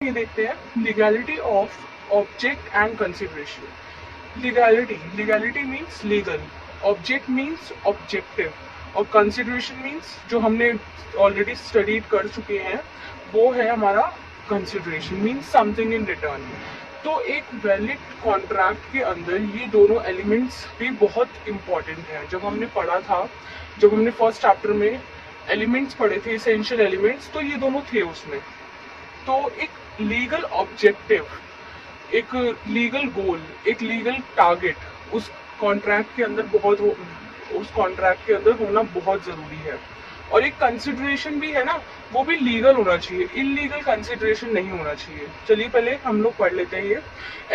ये देखते हैं legality of object and consideration. Legality means legal, object means objective और कंसिडरेशन मीन्स जो हमने ऑलरेडी स्टडीड कर चुके हैं वो है हमारा consideration means something in return. तो एक वैलिड कॉन्ट्रैक्ट के अंदर ये दोनों एलिमेंट्स भी बहुत इंपॉर्टेंट हैं। जब हमने पढ़ा था, जब हमने फर्स्ट चैप्टर में एलिमेंट्स पढ़े थे, एसेंशियल एलिमेंट्स, तो ये दोनों थे उसमें। तो एक लीगल ऑब्जेक्टिव, एक लीगल गोल, एक लीगल टारगेट उस कॉन्ट्रैक्ट के अंदर उस कॉन्ट्रैक्ट के अंदर होना बहुत जरूरी है। और एक कंसिडरेशन भी है ना, वो भी लीगल होना चाहिए, इलीगल कंसिडरेशन नहीं होना चाहिए। चलिए पहले हम लोग पढ़ लेते हैं ये।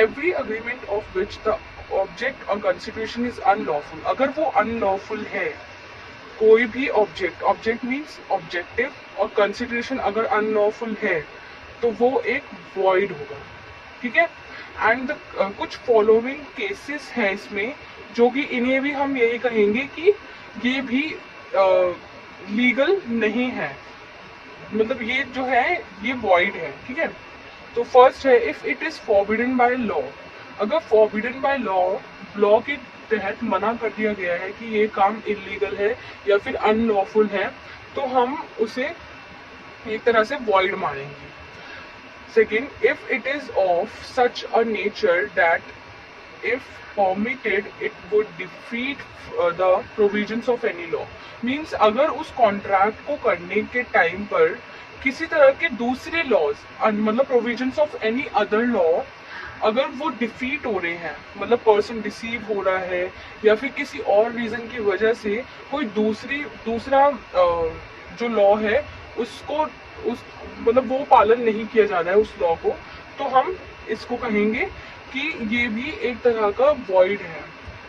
Every agreement of which the object और कंसिडरेशन इज अनलॉफुल, अगर वो अनलॉफुल है कोई भी ऑब्जेक्ट मीन्स ऑब्जेक्टिव और कंसिडरेशन अगर अनलॉफुल है तो वो एक वॉइड होगा, ठीक है। एंड कुछ फॉलोइंग केसेस हैं इसमें जो कि इन्हें भी हम यही कहेंगे कि ये भी लीगल नहीं है, मतलब ये जो है ये वॉइड है, ठीक है। तो फर्स्ट है if it is forbidden by law, अगर फॉरबिडन बाय लॉ के तहत मना कर दिया गया है कि ये काम इलीगल है या फिर अनलॉफुल है, तो हम उसे एक तरह से वॉइड मानेंगे। Second, if it is of such a nature that if permitted it would defeat the provisions of any law, means अगर उस कॉन्ट्रैक्ट को करने के टाइम पर किसी तरह के दूसरे लॉज, मतलब provisions of any other law अगर वो डिफीट हो रहे हैं, मतलब पर्सन डिसीव हो रहा है या फिर किसी और रीजन की वजह से कोई दूसरा जो लॉ है उसको उस मतलब वो पालन नहीं किया जा रहा है उस लॉ को, तो हम इसको कहेंगे कि ये भी एक तरह का वॉइड है,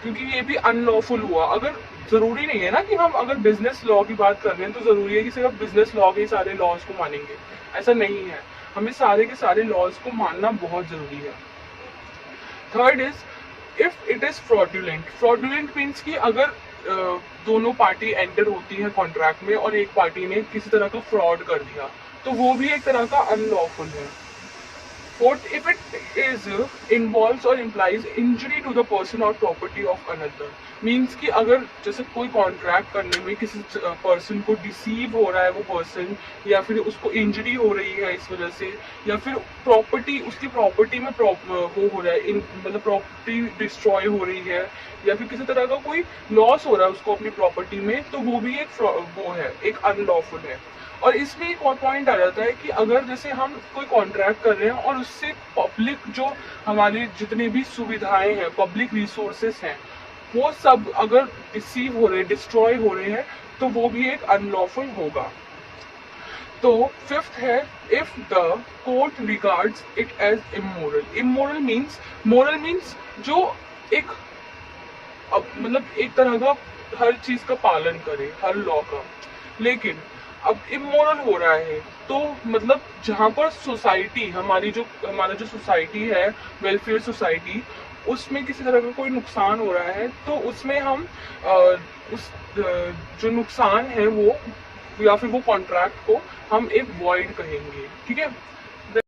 क्योंकि ये भी अनलॉफुल हुआ। अगर जरूरी नहीं है ना कि हम अगर बिजनेस लॉ की बात कर रहे हैं तो जरूरी है कि सिर्फ बिजनेस लॉ के सारे लॉज को मानेंगे, ऐसा नहीं है। हमें सारे के सारे लॉज को मानना बहुत जरूरी है। Third is if it is fraudulent. Fraudulent means कि अगर दोनों पार्टी एंटर होती है कॉन्ट्रैक्ट में और एक पार्टी ने किसी तरह का फ्रॉड कर दिया, तो वो भी एक तरह का अनलॉफुल है। Fourth, if it is involves or implies injury to the person or property of another, means कि अगर जैसे कोई कॉन्ट्रैक्ट करने में किसी पर्सन को डिसीव हो रहा है वो पर्सन, या फिर उसको इंजरी हो रही है इस वजह से, या फिर प्रॉपर्टी उसकी प्रॉपर्टी में वो हो रहा है, मतलब प्रॉपर्टी डिस्ट्रॉय हो रही है या फिर किसी तरह का कोई लॉस हो रहा है उसको अपनी प्रॉपर्टी में, तो वो भी एक वो है, एक अनलॉफुल है। और इसमें एक और पॉइंट आ जाता है कि अगर जैसे हम कोई कॉन्ट्रैक्ट कर रहे हैं और उससे पब्लिक जो हमारी जितनी भी सुविधाएं हैं, पब्लिक रिसोर्सेस हैं, वो सब अगर रिसीव हो रहे हैं, डिस्ट्रॉय हो रहे हैं, तो वो भी एक अनलॉफुल होगा। तो फिफ्थ है if the court regards it as immoral. Immoral means, moral means जो एक मतलब एक तरह का हर चीज का पालन करे, हर लॉ का, लेकिन अब इमोरल हो रहा है तो मतलब जहां पर सोसाइटी हमारा जो सोसाइटी है, वेलफेयर सोसाइटी, उसमें किसी तरह का कोई नुकसान हो रहा है, तो उसमें हम जो नुकसान है वो या फिर वो कॉन्ट्रैक्ट को हम एक वॉइड कहेंगे, ठीक है।